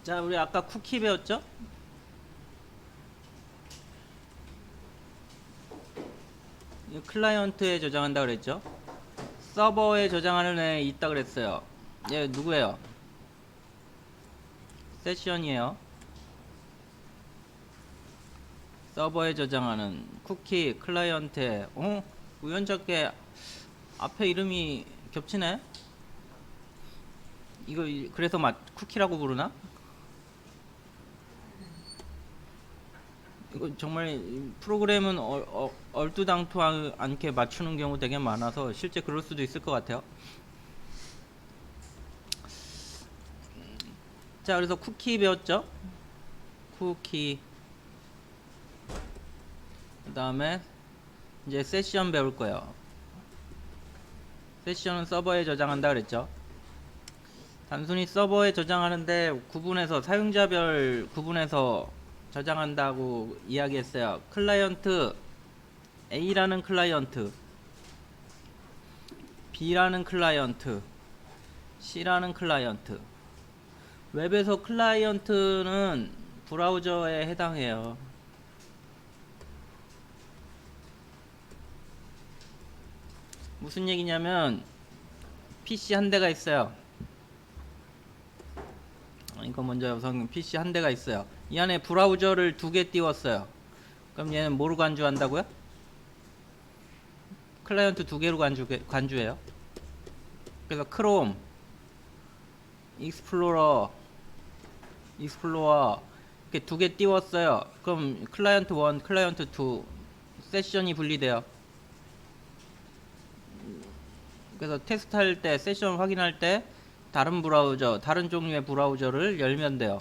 자, 우리 아까 쿠키 배웠죠? 이 클라이언트에 저장한다 그랬죠? 서버에 저장하는 애 있다 그랬어요. 얘 누구예요? 세션이에요. 서버에 저장하는 쿠키 클라이언트에 우연찮게 앞에 이름이 겹치네? 이거 그래서 쿠키라고 부르나? 이거 정말 프로그램은 얼두당토 않게 맞추는 경우 되게 많아서 실제 그럴 수도 있을 것 같아요. 자, 그래서 쿠키 배웠죠? 쿠키. 그 다음에 이제 세션 배울 거예요. 세션은 서버에 저장한다 그랬죠? 단순히 서버에 저장하는데 구분해서 사용자별 구분해서 저장한다고 이야기했어요. 클라이언트 A라는 클라이언트, B라는 클라이언트, C라는 클라이언트. 웹에서 클라이언트는 브라우저에 해당해요. 무슨 얘기냐면 PC 한 대가 있어요. 이거 먼저 우선 PC 한 대가 있어요. 이 안에 브라우저를 2개 띄웠어요. 그럼 얘는 뭐로 간주한다고요? 클라이언트 2개로 간주해요. 그래서 크롬, 익스플로러 이렇게 2개 띄웠어요. 그럼 클라이언트 1, 클라이언트 2 세션이 분리돼요. 그래서 테스트할 때, 세션 확인할 때 다른 브라우저, 다른 종류의 브라우저를 열면 돼요.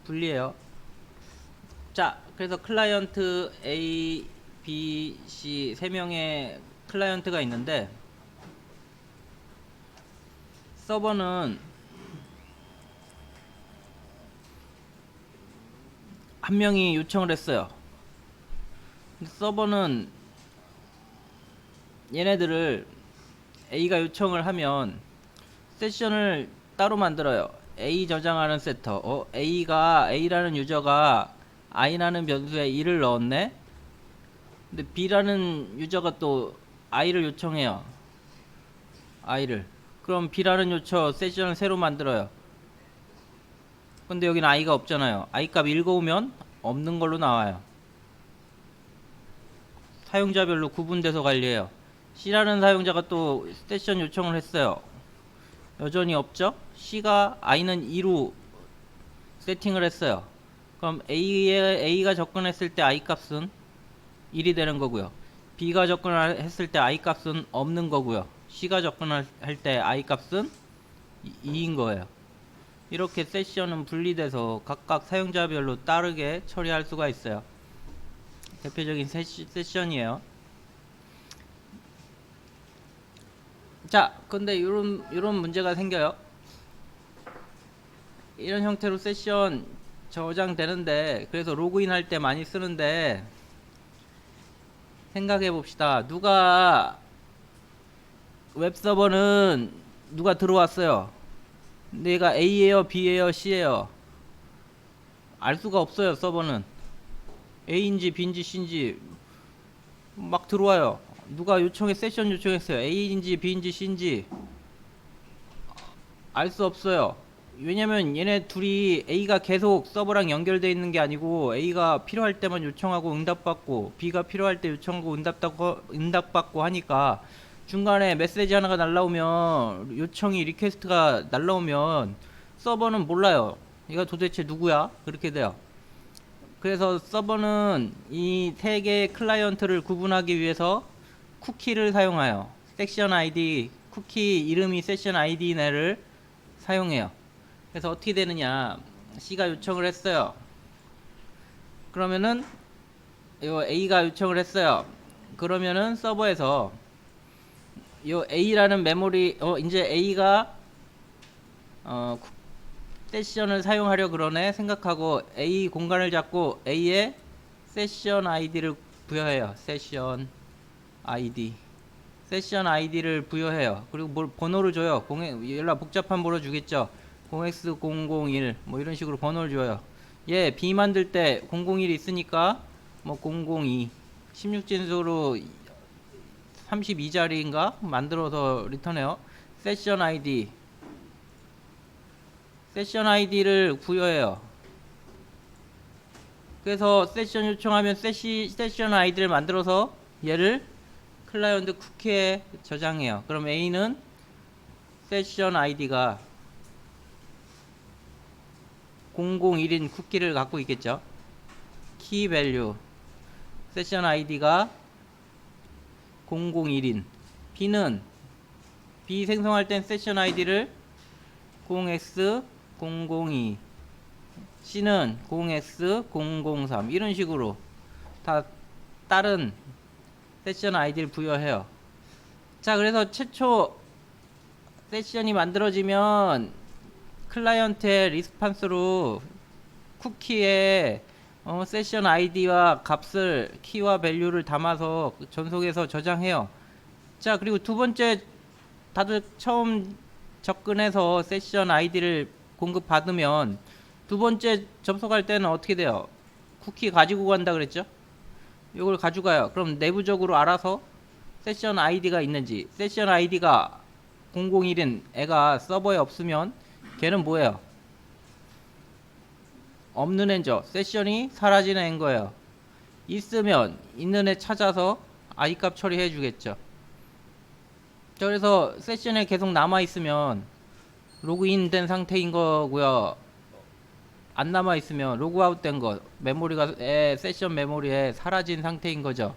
분리해요. 자, 그래서 클라이언트 A, B, C 3명의 클라이언트가 있는데 서버는 한 명이 요청을 했어요. 서버는 얘네들을 A가 요청을 하면 세션을 따로 만들어요. A 저장하는 세터. A라는 유저가 I라는 변수에 1을 넣었네. 근데 B라는 유저가 또 I를 요청해요. I를. 그럼 B라는 요청 세션을 새로 만들어요. 근데 여기는 I가 없잖아요. I 값 읽어오면 없는 걸로 나와요. 사용자별로 구분돼서 관리해요. C라는 사용자가 또 세션 요청을 했어요. 여전히 없죠? C가 I는 2로 세팅을 했어요. 그럼 A가 접근했을 때 I 값은 1이 되는 거고요. B가 접근했을 때 I 값은 없는 거고요. C가 접근할 때 I 값은 2인 거예요. 이렇게 세션은 분리돼서 각각 사용자별로 다르게 처리할 수가 있어요. 대표적인 세션이에요. 자, 근데 이런 문제가 생겨요. 이런 형태로 세션 저장되는데, 그래서 로그인 할 때 많이 쓰는데, 생각해 봅시다. 웹서버는 누가 들어왔어요. 내가 A예요, B예요, C예요. 알 수가 없어요. 서버는 A인지 B인지 C인지 막 들어와요. 누가 세션 요청했어요. A인지 B인지 C인지 알 수 없어요. 왜냐면 얘네 둘이 A가 계속 서버랑 연결되어 있는 게 아니고 A가 필요할 때만 요청하고 응답받고 B가 필요할 때 요청하고 응답받고 하니까 중간에 메시지 하나가 날라오면 리퀘스트가 날라오면 서버는 몰라요. 얘가 도대체 누구야? 그렇게 돼요. 그래서 서버는 이 세 개의 클라이언트를 구분하기 위해서 쿠키를 사용하여 섹션 아이디, 쿠키 이름이 세션 아이디 내를 사용해요. 그래서 어떻게 되느냐, C가 요청을 했어요. 그러면은 요 A가 요청을 했어요. 그러면은 서버에서 요 A라는 메모리, 이제 A가 세션을 사용하려 그러네 생각하고 A 공간을 잡고 A의 세션 아이디를 부여해요. 세션 아이디를 부여해요. 그리고 번호를 줘요. 연락 복잡한 번호 주겠죠. 0x001 뭐 이런 식으로 번호를 줘요. 얘 B 만들 때 001이 있으니까 뭐 002 16진수로 32자리인가 만들어서 리턴해요. 세션 아이디를 부여해요. 그래서 세션 요청하면 세션 아이디를 만들어서 얘를 클라이언트 쿠키에 저장해요. 그럼 A는 세션 아이디가 001인 쿠키를 갖고 있겠죠. 키 밸류 세션 아이디가 001인 B는 B 생성할 땐 세션 아이디를 0x002 C는 0x003 이런 식으로 다 다른 세션 아이디를 부여해요. 자, 그래서 최초 세션이 만들어지면 클라이언트의 리스판스로 쿠키에 세션 아이디와 값을 키와 밸류를 담아서 전속해서 저장해요. 자, 그리고 두 번째 다들 처음 접근해서 세션 아이디를 공급받으면 두 번째 접속할 때는 어떻게 돼요? 쿠키 가지고 간다 그랬죠? 이걸 가져가요. 그럼 내부적으로 알아서 세션 아이디가 있는지, 세션 아이디가 001인 애가 서버에 없으면 걔는 뭐예요? 없는 애죠. 세션이 사라지는 애인 거예요. 있으면 있는 애 찾아서 아이 값 처리해 주겠죠. 그래서 세션에 계속 남아 있으면 로그인 된 상태인 거고요. 안 남아 있으면 로그아웃 된 거, 메모리가 세션 메모리에 사라진 상태인 거죠.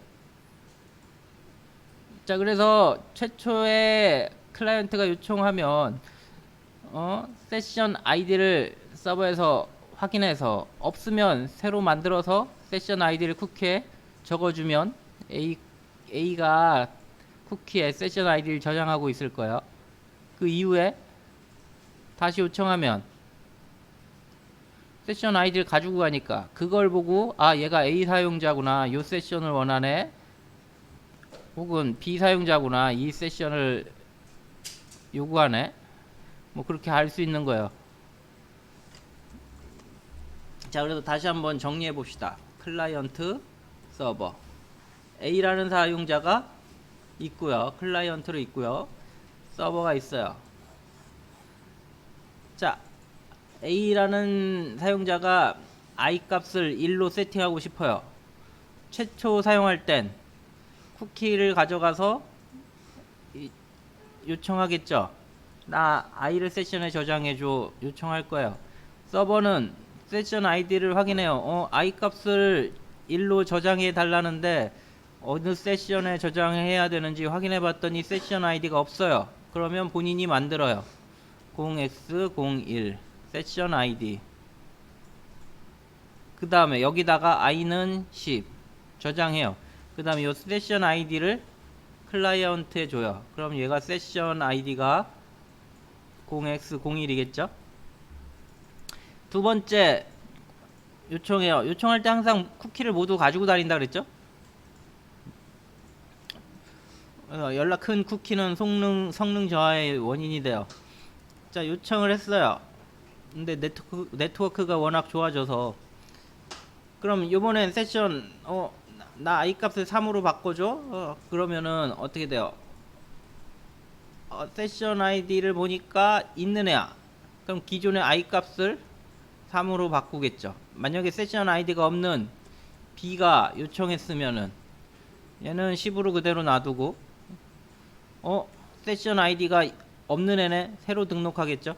자, 그래서 최초에 클라이언트가 요청하면 세션 아이디를 서버에서 확인해서 없으면 새로 만들어서 세션 아이디를 쿠키에 적어주면 A가 쿠키에 세션 아이디를 저장하고 있을 거예요. 그 이후에 다시 요청하면 세션 아이디를 가지고 가니까 그걸 보고 아, 얘가 A 사용자구나, 요 세션을 원하네, 혹은 B 사용자구나, 이 세션을 요구하네, 뭐 그렇게 알 수 있는 거예요. 자, 그래서 다시 한번 정리해 봅시다. 클라이언트 서버 A라는 사용자가 있고요, 클라이언트로 있고요, 서버가 있어요. 자, A라는 사용자가 I 값을 1로 세팅하고 싶어요. 최초 사용할 땐 쿠키를 가져가서 요청하겠죠. 나 I를 세션에 저장해줘 요청할 거예요. 서버는 세션 아이디를 확인해요. I 값을 1로 저장해 달라는데 어느 세션에 저장해야 되는지 확인해 봤더니 세션 아이디가 없어요. 그러면 본인이 만들어요. 0x01 세션 아이디, 그 다음에 여기다가 i는 10 저장해요. 그 다음에 이 세션 아이디를 클라이언트에 줘요. 그럼 얘가 세션 아이디가 0x01이겠죠. 두 번째 요청해요. 요청할 때 항상 쿠키를 모두 가지고 다닌다 그랬죠. 연락 큰 쿠키는 성능 저하의 원인이 돼요. 자, 요청을 했어요. 근데 네트워크가 워낙 좋아져서 그럼 요번엔 세션 나 I 값을 3으로 바꿔줘. 그러면은 어떻게 돼요? 세션 아이디를 보니까 있는 애야. 그럼 기존의 I 값을 3으로 바꾸겠죠. 만약에 세션 아이디가 없는 B가 요청했으면은 얘는 10으로 그대로 놔두고 세션 아이디가 없는 애네 새로 등록하겠죠.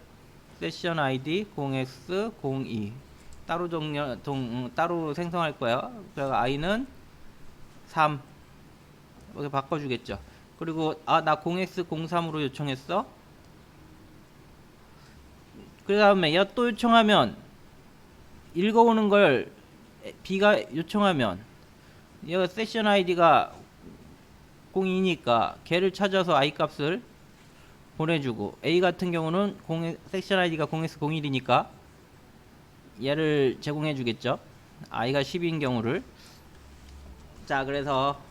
세션 아이디 0x02 따로 따로 생성할 거예요. 그래서 i는 3 이렇게 바꿔주겠죠. 그리고 나 0x03으로 요청했어. 그 다음에 얘 또 요청하면 읽어오는 걸 B가 요청하면 얘가 세션 아이디가 02니까 걔를 찾아서 i 값을 보내주고, A 같은 경우는 섹션 아이디가 0x01이니까 얘를 제공해 주겠죠. i가 10인 경우를. 자, 그래서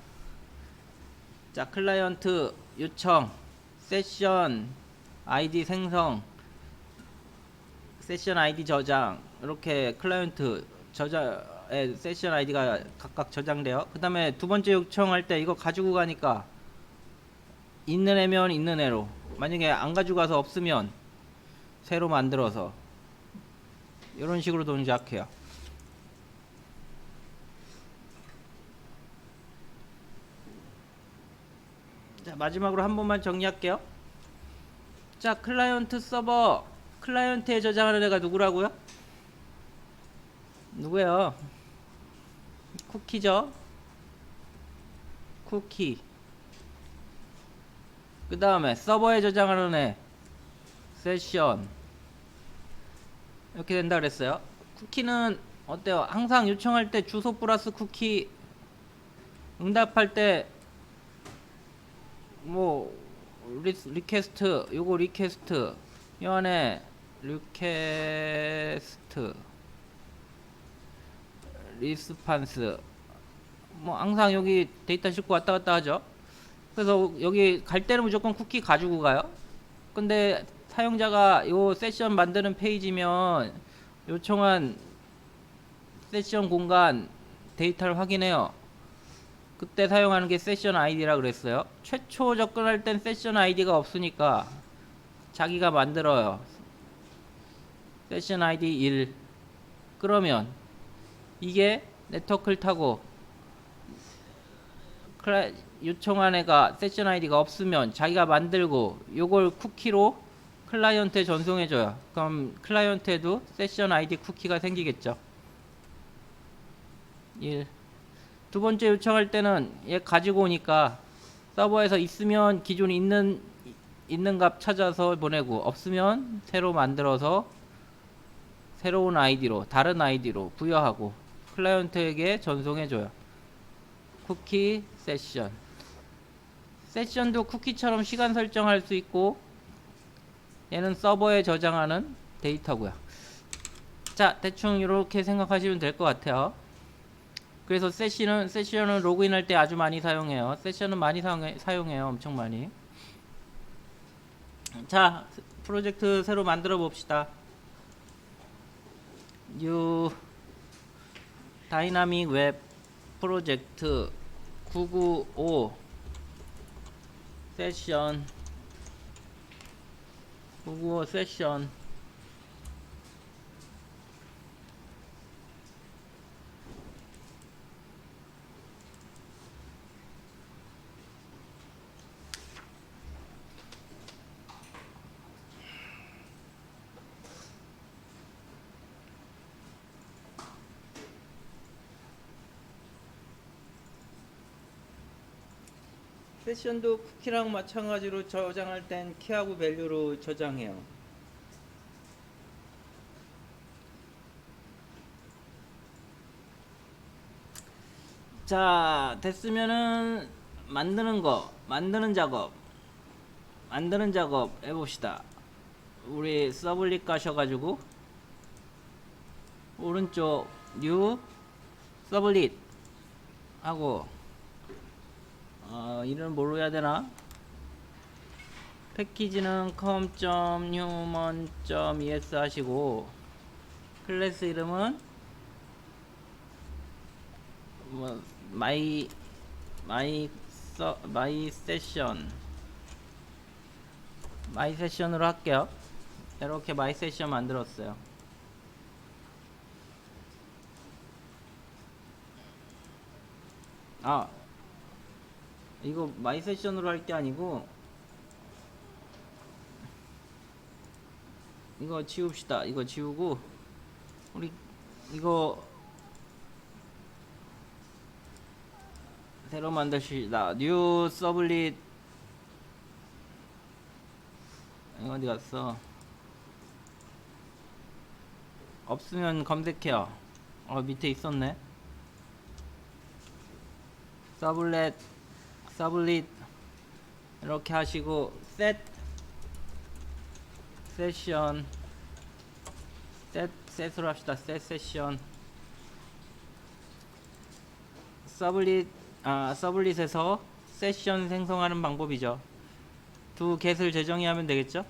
자, 클라이언트 요청, 세션 아이디 생성, 세션 아이디 저장, 이렇게 클라이언트 저장에 세션 아이디가 각각 저장돼요. 그 다음에 두 번째 요청할 때 이거 가지고 가니까 있는 애면 있는 애로, 만약에 안 가지고 가서 없으면 새로 만들어서 이런 식으로 동작해요. 자, 마지막으로 한 번만 정리할게요. 자, 클라이언트 서버, 클라이언트에 저장하는 애가 누구라고요? 누구예요? 쿠키죠. 쿠키. 그 다음에 서버에 저장하는 애 세션. 이렇게 된다 그랬어요. 쿠키는 어때요? 항상 요청할 때 주소 플러스 쿠키, 응답할 때 뭐 리퀘스트, 요거 리퀘스트, 이 안에 리퀘스트 리스판스, 뭐 항상 여기 데이터 싣고 왔다 갔다 하죠. 그래서 여기 갈 때는 무조건 쿠키 가지고 가요. 근데 사용자가 요 세션 만드는 페이지면 요청한 세션 공간 데이터를 확인해요. 그때 사용하는 게 세션 아이디라 그랬어요. 최초 접근할 땐 세션 아이디가 없으니까 자기가 만들어요. 세션 아이디 1. 그러면 이게 네트워크를 타고 요청한 애가 세션 아이디가 없으면 자기가 만들고 요걸 쿠키로 클라이언트에 전송해줘요. 그럼 클라이언트에도 세션 아이디 쿠키가 생기겠죠. 1. 두 번째 요청할 때는 얘 가지고 오니까 서버에서 있으면 기존 있는 값 찾아서 보내고, 없으면 새로 만들어서 새로운 아이디로, 다른 아이디로 부여하고 클라이언트에게 전송해줘요. 쿠키 세션. 세션도 쿠키처럼 시간 설정할 수 있고, 얘는 서버에 저장하는 데이터고요. 자, 대충 이렇게 생각하시면 될 것 같아요. 그래서 세션은 로그인할 때 아주 많이 사용해요. 세션은 많이 사용해요. 엄청 많이. 자, 프로젝트 새로 만들어 봅시다. 뉴 다이나믹 웹 프로젝트 995 세션 995 세션. 세션도 쿠키랑 마찬가지로 저장할 땐 키하고 밸류로 저장해요. 자, 됐으면은 만드는 작업 해봅시다. 우리 서블릿 가셔가지고 오른쪽 뉴 서블릿 하고, 이름 뭘로 해야 되나? 패키지는 com.human.es 하시고, 클래스 이름은 뭐 마이 세션으로 할게요. 이렇게 마이 세션 만들었어요. 이거 마이 세션으로 할 게 아니고, 이거 지웁시다. 이거 지우고 우리 이거 새로 만드시다. 뉴 서블릿. 이거 어디 갔어? 없으면 검색해요. 밑에 있었네. 서블릿 이렇게 하시고, 셋으로 합시다. 세션 서블릿에서 세션 생성하는 방법이죠. 두 get을 재정의하면 되겠죠.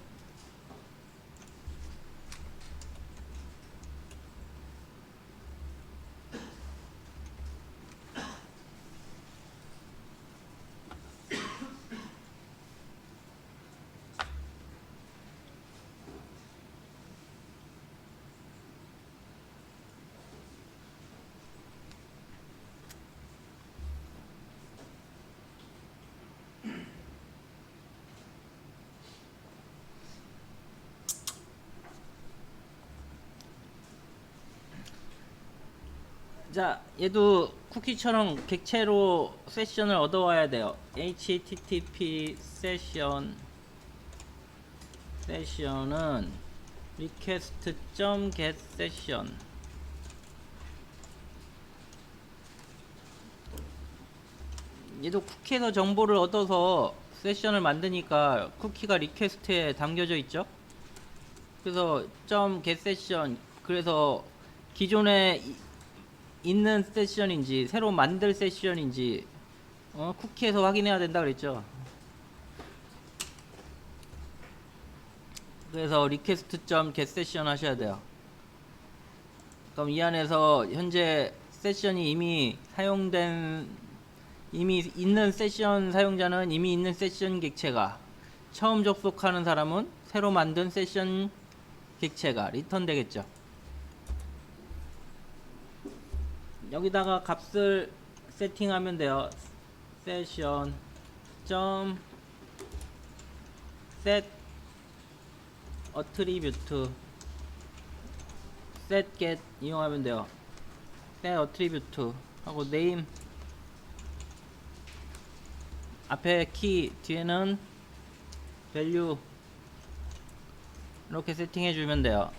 자, 얘도 쿠키처럼 객체로 세션을 얻어와야 돼요. http 세션은 request.get session. 얘도 쿠키에서 정보를 얻어서 세션을 만드니까 쿠키가 리퀘스트에 담겨져 있죠. 그래서 .get session, 그래서 기존에 있는 세션인지 새로 만들 세션인지 쿠키에서 확인해야 된다 그랬죠. 그래서 request.get session 하셔야 돼요. 그럼 이 안에서 현재 세션이 이미 있는 세션 사용자는 이미 있는 세션 객체가, 처음 접속하는 사람은 새로 만든 세션 객체가 리턴 되겠죠. 여기다가 값을 세팅하면 돼요. 세션 set attribute set get 이용하면 돼요. set attribute 하고 name 앞에 키 뒤에는 value 이렇게 세팅해 주면 돼요.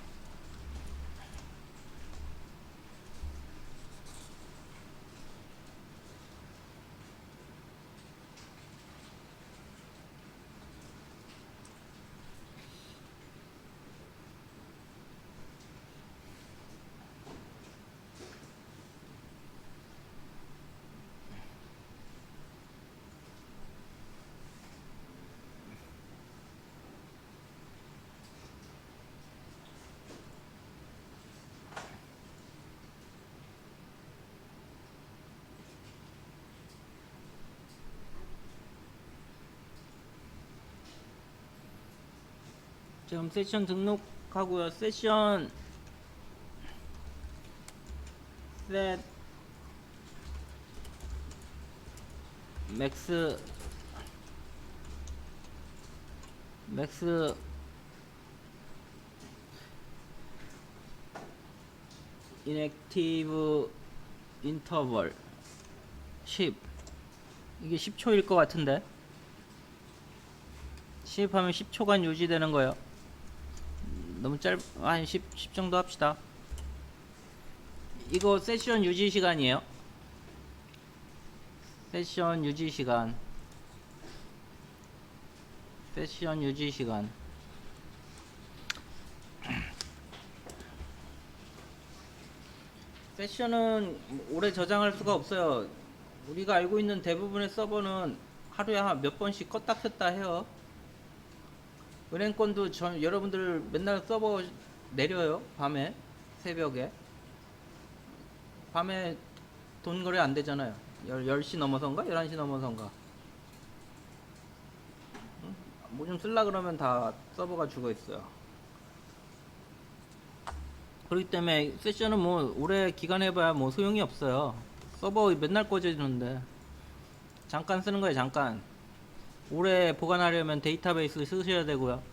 지금 세션 등록하고요. 세션 set max inactive interval 10, 이게 10초일 것 같은데 10 하면 10초간 유지되는 거예요. 너무 한 10 정도 합시다. 이거 세션 유지 시간이에요. 세션 유지 시간. 세션은 오래 저장할 수가 없어요. 우리가 알고 있는 대부분의 서버는 하루에 한 몇 번씩 껐다 켰다 해요. 은행권도 여러분들 맨날 서버 내려요. 밤에 새벽에 밤에 돈 거래 안 되잖아요. 10시 넘어선가 11시 넘어선가. 뭐 좀 쓸라 그러면 다 서버가 죽어 있어요. 그렇기 때문에 세션은 뭐 오래 기간 해봐야 뭐 소용이 없어요. 서버 맨날 꺼지는데 잠깐 쓰는 거예요. 잠깐. 오래 보관하려면 데이터베이스 쓰셔야 되고요.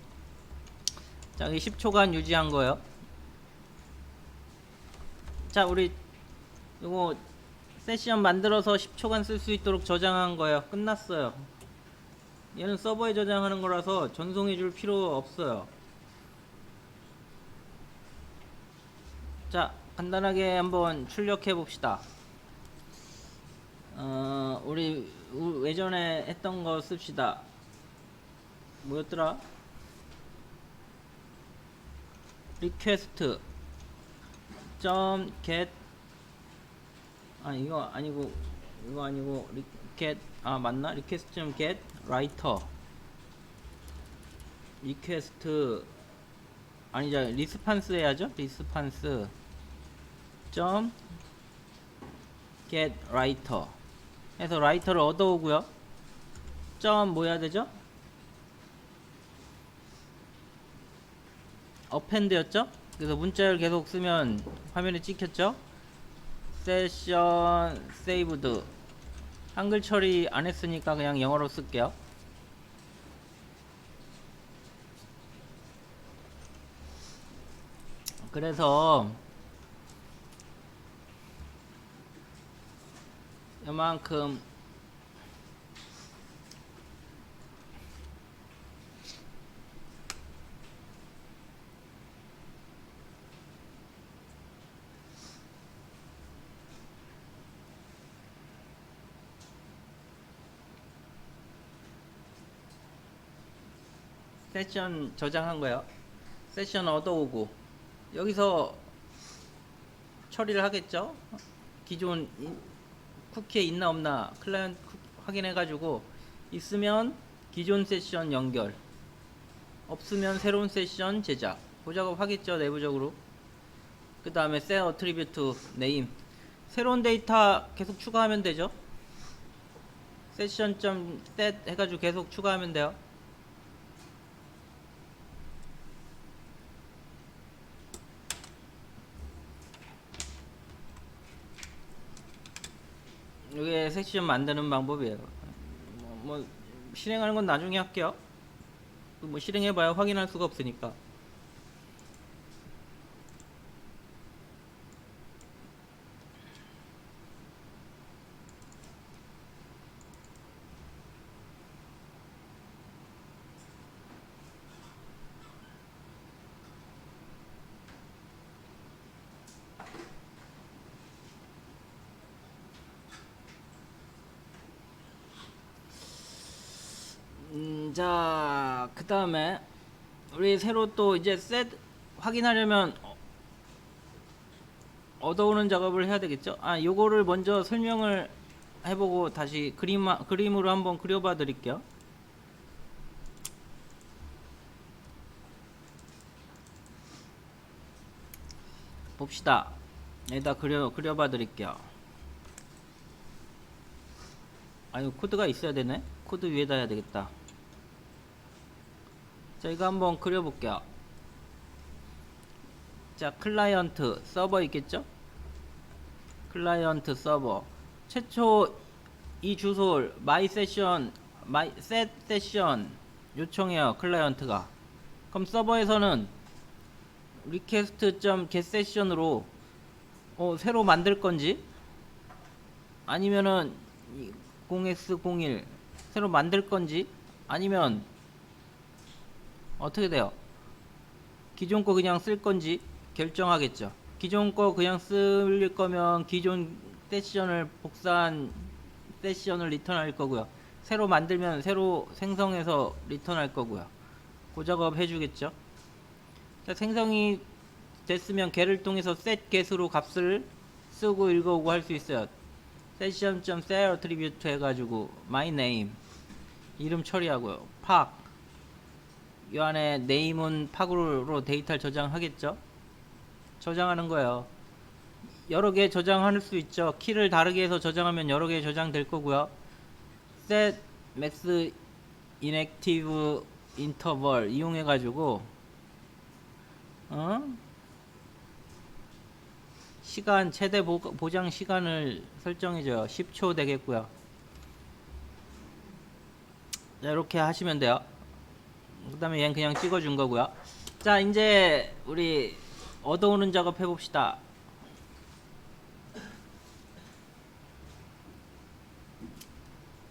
자, 여기 10초간 유지한 거예요. 자, 우리 이거 세션 만들어서 10초간 쓸 수 있도록 저장한 거예요. 끝났어요. 얘는 서버에 저장하는 거라서 전송해 줄 필요 없어요. 자, 간단하게 한번 출력해 봅시다. 우리 예전에 했던 거 씁시다. 뭐였더라? request get 이거 아니고 get 맞나? request get writer request 아니죠. 리스판스 해야죠. 리스판스 get writer 해서 라이터를 얻어오고요. 뭐 해야 되죠? append였죠? 그래서 문자를 계속 쓰면 화면에 찍혔죠? session saved 한글 처리 안 했으니까 그냥 영어로 쓸게요. 그래서 요만큼 세션 저장한 거예요. 세션 얻어오고 여기서 처리를 하겠죠. 기존 쿠키에 있나 없나 클라이언트 확인해 가지고 있으면 기존 세션 연결, 없으면 새로운 세션 제작. 그 작업 하겠죠, 내부적으로. 그 다음에 set attribute name, 새로운 데이터 계속 추가하면 되죠. 세션.set 해가지고 계속 추가하면 돼요. 이게 세션 만드는 방법이에요. 뭐 실행하는 건 나중에 할게요. 뭐 실행해봐야 확인할 수가 없으니까. 자, 그 다음에 우리 새로 또 이제 셋 확인하려면 얻어오는 작업을 해야 되겠죠. 요거를 먼저 설명을 해보고 다시 그림으로 한번 그려봐 드릴게요. 봅시다. 여기다 그려봐 드릴게요. 이거 코드가 있어야 되네. 코드 위에다 해야 되겠다. 자, 이거 한번 그려볼게요. 자, 클라이언트 서버 있겠죠? 클라이언트 서버 최초 이 주소를 set session 요청해요. 클라이언트가. 그럼 서버에서는 request.get session으로 새로 만들 건지 아니면은 0x01 새로 만들 건지 아니면 어떻게 돼요? 기존 거 그냥 쓸 건지 결정하겠죠. 기존 거 그냥 쓸 거면 기존 세션을 복사한 세션을 리턴할 거고요. 새로 만들면 새로 생성해서 리턴할 거고요. 그 작업 해주겠죠. 자, 생성이 됐으면 get를 통해서 set get으로 값을 쓰고 읽어오고 할 수 있어요. session.set attribute 해가지고 my name 이름 처리하고요. 팍 이 안에 name은 팍으로 데이터를 저장하겠죠. 저장하는 거예요. 여러 개 저장할 수 있죠. 키를 다르게 해서 저장하면 여러 개 저장될 거고요. set max inactive interval 이용해 가지고 시간 최대 보장 시간을 설정해줘요. 10초 되겠고요. 자, 이렇게 하시면 돼요. 그 다음에 얘는 그냥 찍어준 거고요. 자, 이제 우리 얻어오는 작업 해봅시다.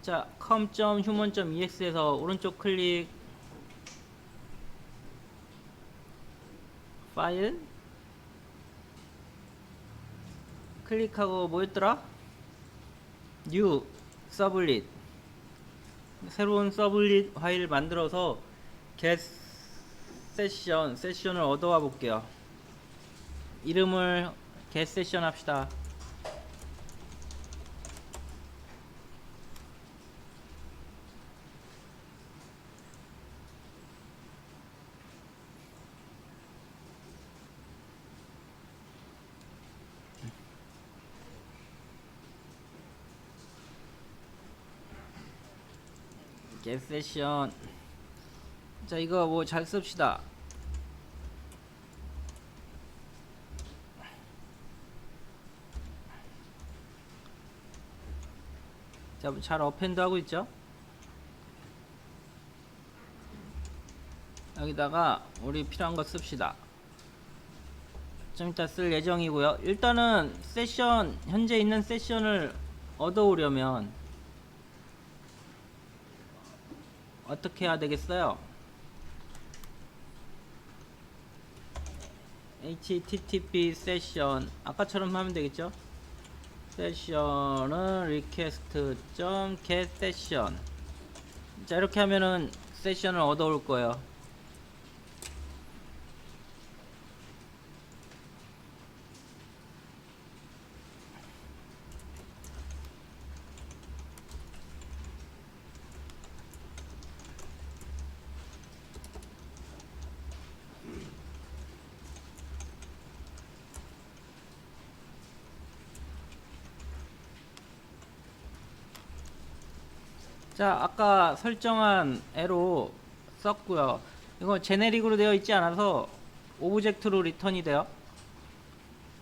자, com.human.ex에서 오른쪽 클릭, 파일 클릭하고 뭐였더라? new 서블릿, 새로운 서블릿 파일을 만들어서 get 세션을 얻어와 볼게요. 이름을 get 세션 합시다. get 세션. 자, 이거 뭐 잘 씁시다. 자, 잘 어펜드 하고 있죠? 여기다가 우리 필요한 거 씁시다. 좀 이따 쓸 예정이고요. 일단은 세션, 현재 있는 세션을 얻어오려면 어떻게 해야 되겠어요? http 세션 아까처럼 하면 되겠죠? 세션은 request.get session. 자, 이렇게 하면은 세션을 얻어올 거예요. 자, 아까 설정한 애로 썼고요. 이거 제네릭으로 되어 있지 않아서 오브젝트로 리턴이 돼요.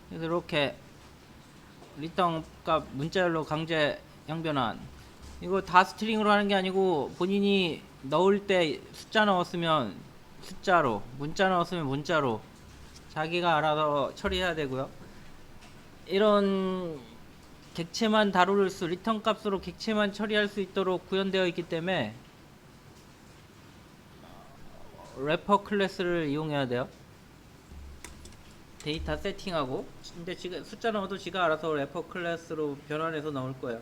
그래서 이렇게 리턴 값 문자열로 강제 양변환. 이거 다 스트링으로 하는 게 아니고 본인이 넣을 때 숫자 넣었으면 숫자로, 문자 넣었으면 문자로 자기가 알아서 처리해야 되고요. 이런 객체만 다룰 수, 리턴 값으로 객체만 처리할 수 있도록 구현되어 있기 때문에 래퍼 클래스를 이용해야 돼요. 데이터 세팅하고, 근데 지금 숫자 넣어도 지가 알아서 래퍼 클래스로 변환해서 넣을 거예요.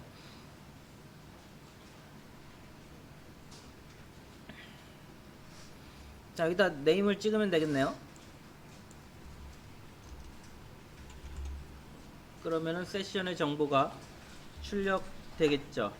자, 여기다 네임을 찍으면 되겠네요. 그러면은 세션의 정보가 출력되겠죠.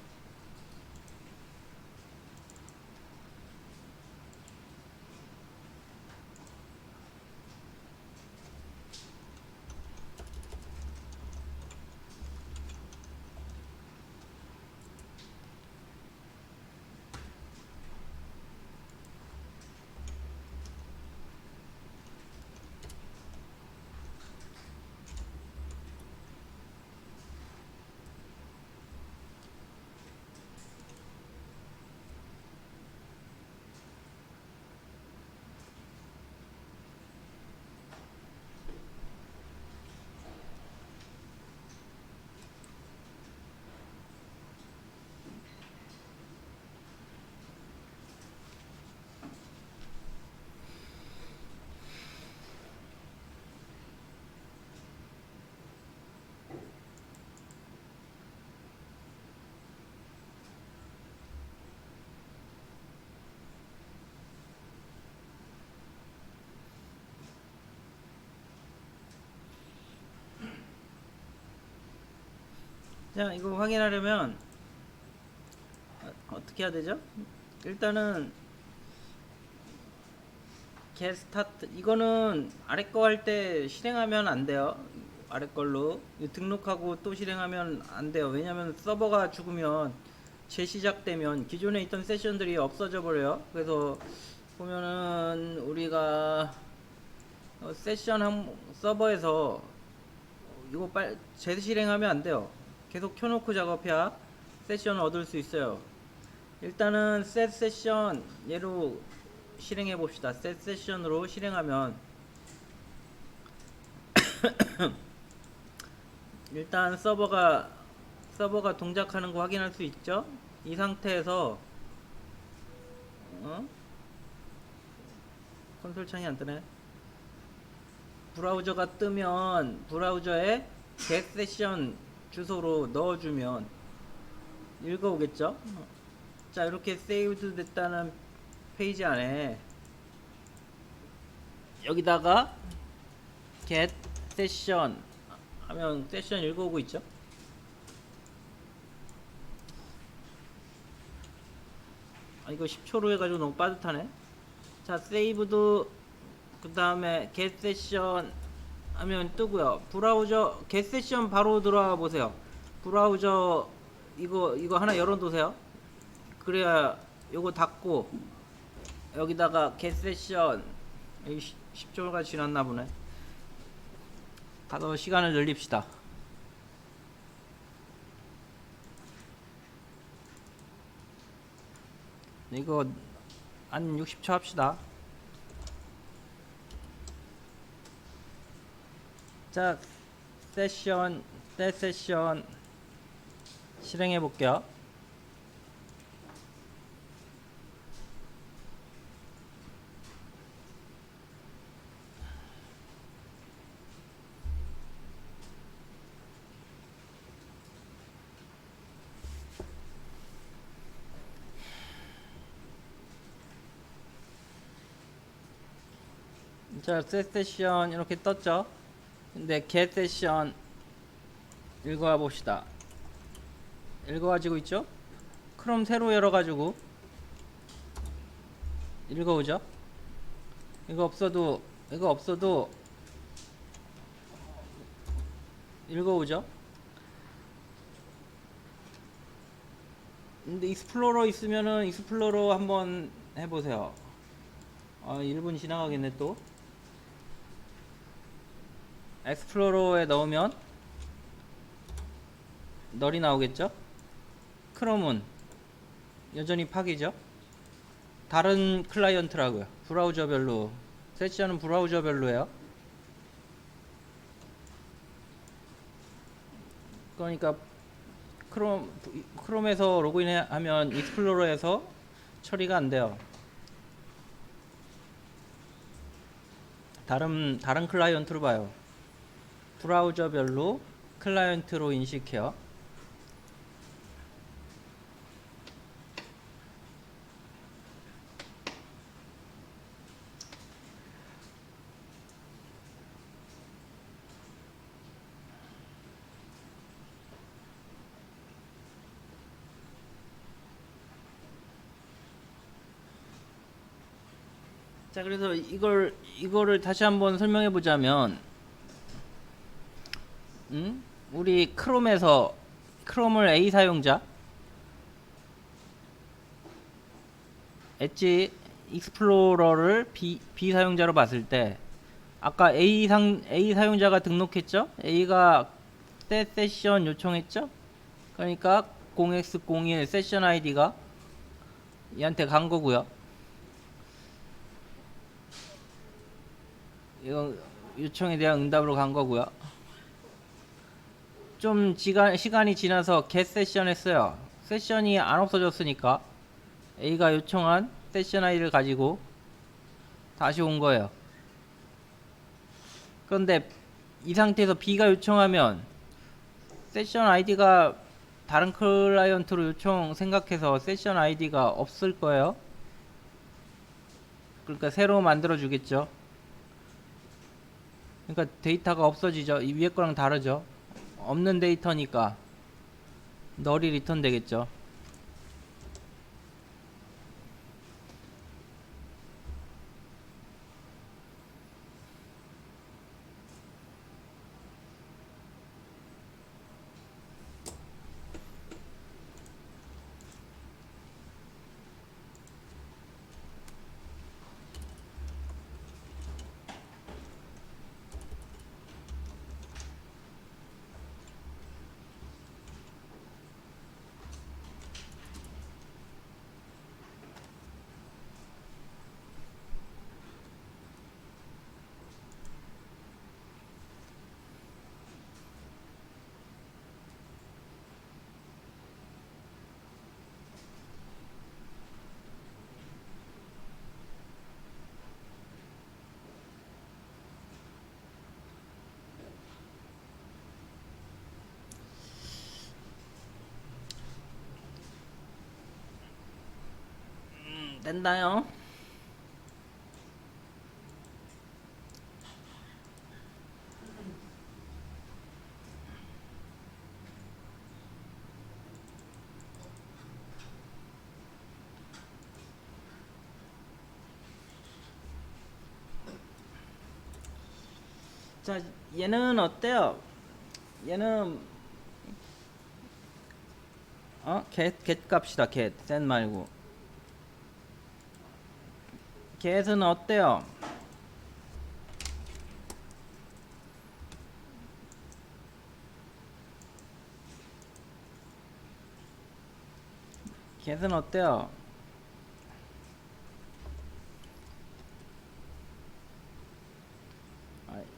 자, 이거 확인하려면 어떻게 해야 되죠? 일단은 get start, 이거는 아래 거 할 때 실행하면 안 돼요. 아래 걸로 등록하고 또 실행하면 안 돼요. 왜냐면 서버가 죽으면 재시작되면 기존에 있던 세션들이 없어져 버려요. 그래서 보면은 우리가 세션 한 서버에서 이거 재실행하면 안 돼요. 계속 켜놓고 작업해야 세션 얻을 수 있어요. 일단은 set 세션 얘로 실행해 봅시다. set 세션으로 실행하면 일단 서버가 동작하는 거 확인할 수 있죠. 이 상태에서 콘솔 창이 안 뜨네. 브라우저가 뜨면 브라우저에 get session 주소로 넣어주면 읽어오겠죠. 자, 이렇게 세이브드 됐다는 페이지 안에 여기다가 get session 하면 세션 읽어오고 있죠. 아, 이거 10초로 해가지고 너무 빠듯하네. 자, 세이브도 그 다음에 get session 하면 뜨고요. 브라우저 get session 바로 들어와 보세요. 브라우저 이거 하나 열어두세요. 그래야 요거 닫고 여기다가 get session 10초가 지났나 보네. 가서 시간을 늘립시다. 이거 한 60초 합시다. 자, 세션 실행해 볼게요. 자, set 세션 이렇게 떴죠. 근데 get 세션 읽어와 봅시다. 읽어가지고 있죠. 크롬 새로 열어가지고 읽어오죠. 이거 없어도 읽어오죠. 근데 익스플로러 있으면은 익스플로러 한번 해보세요. 1분 지나가겠네 또. 익스플로러에 넣으면 널이 나오겠죠. 크롬은 여전히 파기죠. 다른 클라이언트라고요. 브라우저별로. 세션은 브라우저별로예요. 그러니까 크롬에서 로그인하면 익스플로러에서 처리가 안 돼요. 다른 클라이언트로 봐요. 브라우저별로 클라이언트로 인식해요. 자, 그래서 이거를 다시 한번 설명해 보자면, 우리 크롬을 A 사용자, 엣지 익스플로러를 B 사용자로 봤을 때, 아까 A 사용자가 등록했죠? A가 세션 요청했죠? 그러니까 0x01 세션 아이디가 얘한테 간 거고요. 이거 요청에 대한 응답으로 간 거고요. 좀 시간이 지나서 get 세션 했어요. 세션이 안 없어졌으니까 A가 요청한 세션 아이디를 가지고 다시 온 거예요. 그런데 이 상태에서 B가 요청하면 세션 아이디가 다른 클라이언트로 요청 생각해서 세션 아이디가 없을 거예요. 그러니까 새로 만들어 주겠죠. 그러니까 데이터가 없어지죠. 이 위에 거랑 다르죠. 없는 데이터니까 널이 리턴 되겠죠. 된다요. 자, 얘는 어때요? 얘는 get 값이다. get send 말고 get은 어때요? get은 어때요?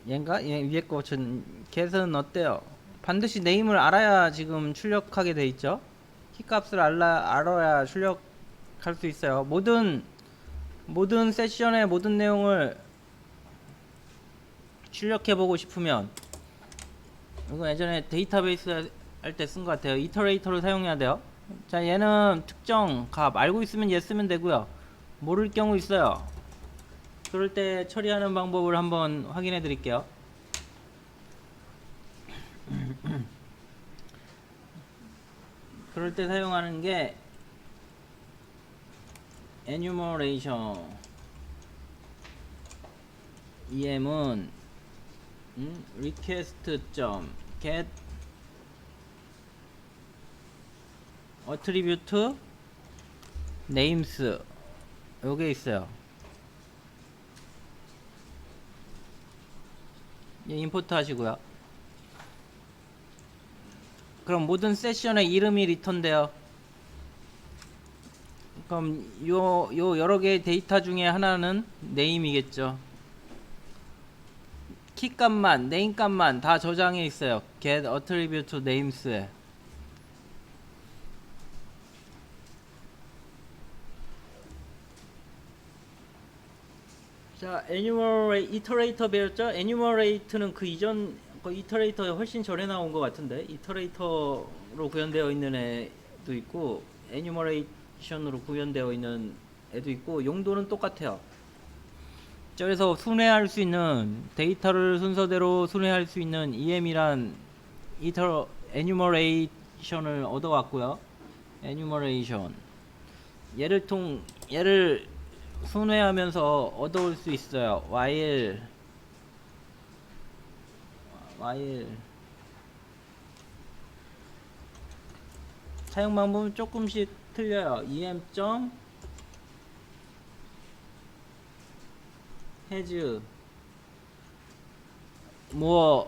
얘인가? 얘 위에 거 get은 어때요? 반드시 네임을 알아야 지금 출력하게 돼 있죠. 키값을 알아야 출력할 수 있어요. 모든 세션의 모든 내용을 출력해 보고 싶으면, 이거 예전에 데이터베이스 할 때 쓴 것 같아요. 이터레이터를 사용해야 돼요. 자, 얘는 특정 값 알고 있으면 얘 쓰면 되고요. 모를 경우 있어요. 그럴 때 처리하는 방법을 한번 확인해 드릴게요. 그럴 때 사용하는 게 enumeration. em은 request.get attribute names, 요게 있어요. 얘 임포트 하시고요. 그럼 모든 세션의 이름이 리턴 돼요. 그럼 요 여러 개의 데이터 중에 하나는 네임이겠죠. 키 값만, 네임 값만 다 저장해 있어요. get attribute names에. 자, 이터레이터 배웠죠? enumerate는 그 이전 이터레이터 훨씬 전에 나온 것 같은데, 이터레이터로 구현되어 있는 애도 있고 enumeration으로 구현되어 있는 애도 있고, 용도는 똑같아요. 그래서 순회할 수 있는, 데이터를 순서대로 순회할 수 있는 em이란 enumeration을 얻어왔고요. enumeration, 얘를 순회하면서 얻어올 수 있어요. while 사용 방법은 조금씩 틀려요. has more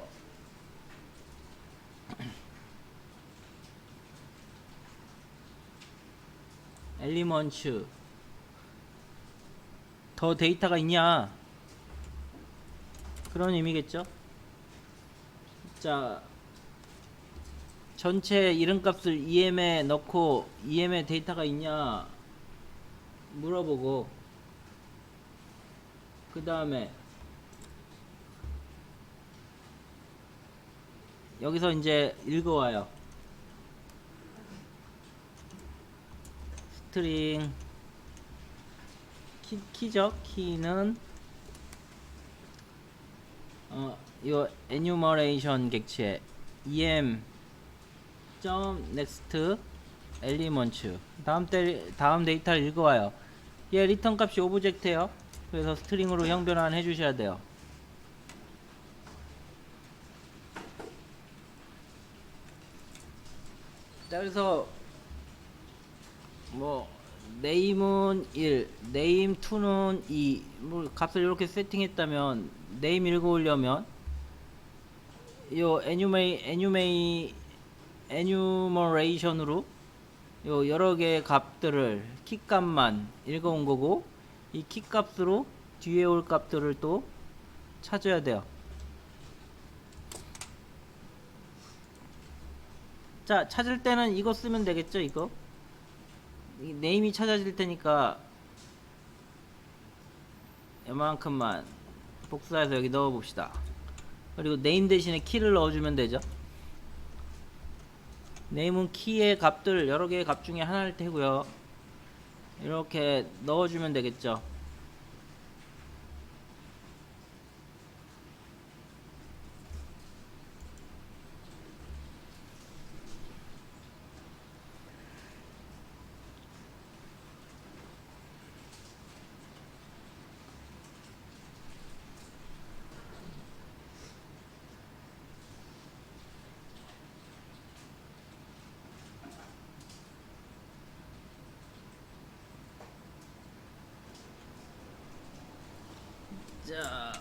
elements, 더 데이터가 있냐, 그런 의미겠죠. 자, 전체 이름값을 em에 넣고 em에 데이터가 있냐 물어보고, 그 다음에 여기서 이제 읽어와요. 스트링 키죠. 키는 요 enumeration 객체 em.next element, 다음 데이터를 읽어와요. 얘 리턴 값이 오브젝트예요. 그래서 스트링으로 형 변환 해주셔야 돼요. 자, 그래서 뭐 네임은 1, 네임 2는 2, 뭐 값을 이렇게 세팅했다면, 네임 읽어오려면 요 enumeration으로 요 여러 개의 값들을 키 값만 읽어온 거고, 이 키 값으로 뒤에 올 값들을 또 찾아야 돼요. 자, 찾을 때는 이거 쓰면 되겠죠. 이거 네임이 찾아질 테니까 이만큼만 복사해서 여기 넣어 봅시다. 그리고 네임 대신에 키를 넣어주면 되죠. 네임은 키의 값들, 여러 개의 값 중에 하나일 테고요. 이렇게 넣어주면 되겠죠. 자,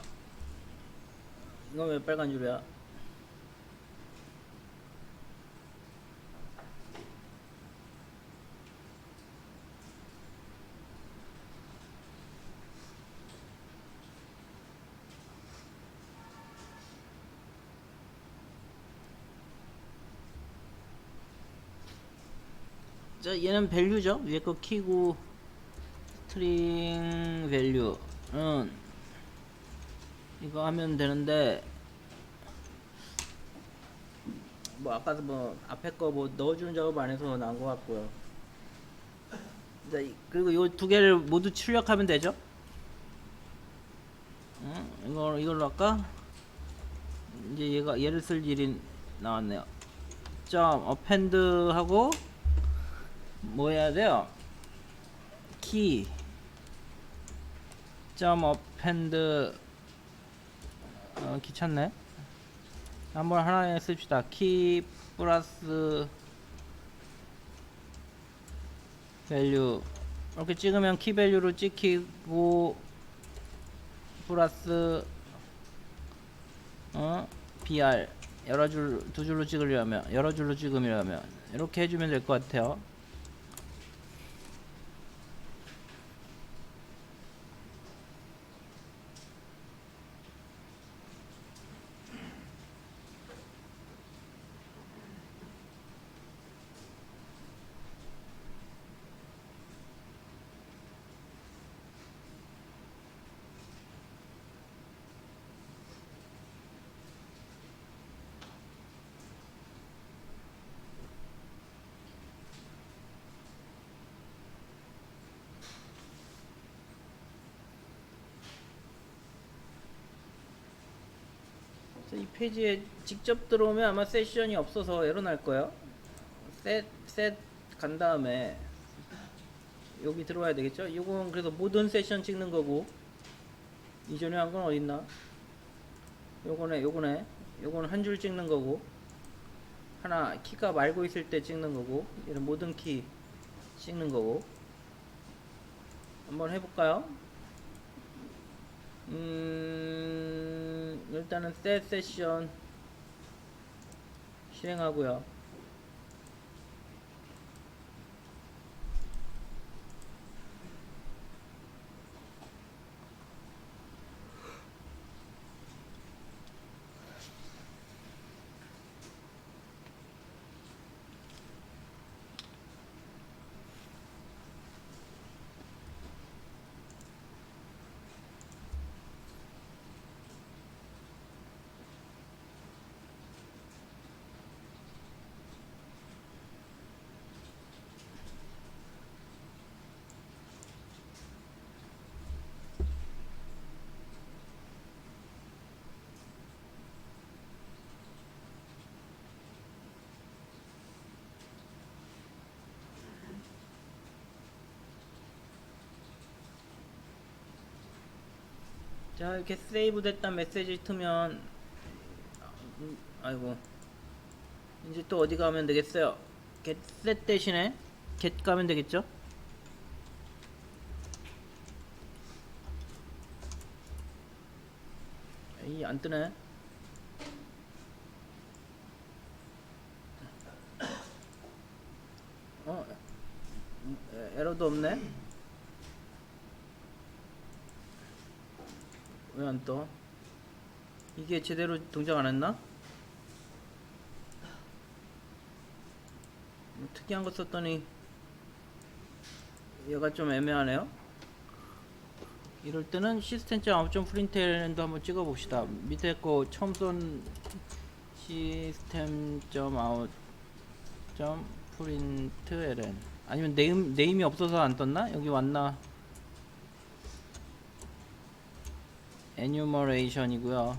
이건 왜 빨간 줄이야? 자, 얘는 밸류죠. 위에 거 키고 스트링 밸류는 이거 하면 되는데, 뭐 아까도 뭐 앞에 거 뭐 넣어주는 작업 안 해서 나온 것 같고요. 자, 그리고 요 두 개를 모두 출력하면 되죠. 이걸로 할까? 이제 얘를 쓸 일이 나왔네요. 점 어펜드 하고 뭐 해야 돼요? 키 점 어펜드. 귀찮네. 한번 하나에 씁시다. 키 플러스 밸류. 이렇게 찍으면 키 밸류로 찍히고 플러스 BR 두 줄로 찍으려면 여러 줄로 찍으려면 이렇게 해주면 될 것 같아요. 이 페이지에 직접 들어오면 아마 세션이 없어서 에러 날 거예요. 셋 간 다음에 여기 들어와야 되겠죠? 이건 그래서 모든 세션 찍는 거고, 이전에 한 건 어딨나? 요거는 한 줄 찍는 거고, 하나 키가 말고 있을 때 찍는 거고, 얘는 모든 키 찍는 거고. 한번 해볼까요? 일단은 셋 세션 실행하고요. 자, 이렇게 세이브 됐다 메시지 뜨면, 아이고, 이제 또 어디 가면 되겠어요? get set 대신에 get 가면 되겠죠? 이 안 뜨네. 에러도 없네. 왜 안 떠? 이게 제대로 동작 안 했나? 특이한 거 썼더니 얘가 좀 애매하네요. 이럴 때는 시스템.out.println도 한번 찍어 봅시다. 밑에 거 처음 쏜 시스템.out.println 아니면 네임이 없어서 안 떴나? 여기 왔나? enumeration이고요.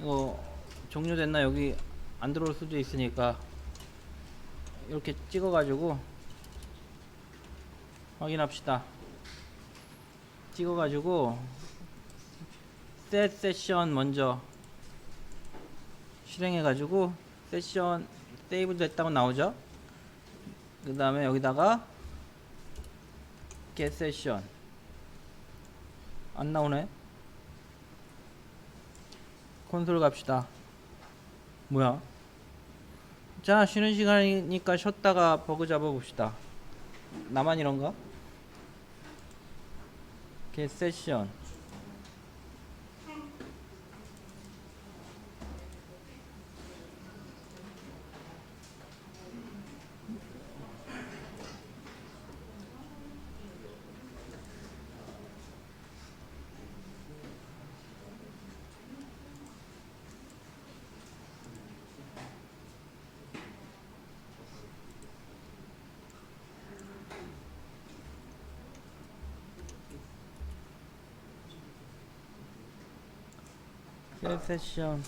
이거 종료됐나? 여기 안 들어올 수도 있으니까 이렇게 찍어가지고 확인합시다. 찍어가지고 set session 먼저 실행해가지고 세션 세이브 됐다고 나오죠. 그 다음에 여기다가 get session 안 나오네. 콘솔 갑시다. 뭐야? 자, 쉬는 시간이니까 쉬었다가 버그 잡아봅시다. 나만 이런가? get session 세션.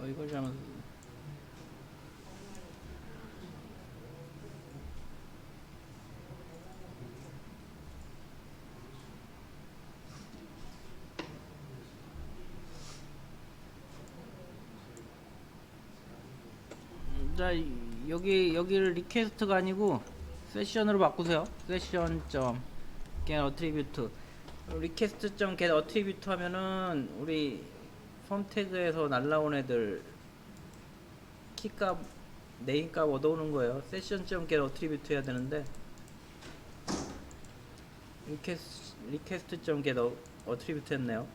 이걸 잘못. 자, 여기를 리퀘스트가 아니고 세션으로 바꾸세요. 세션 점 get attribute 리퀘스트 점 get attribute 하면은 우리 폼 태그에서 날라온 애들 키값 네임값 얻어오는 거예요. 세션 점 get attribute 해야 되는데 리퀘스트 점 get attribute 했네요.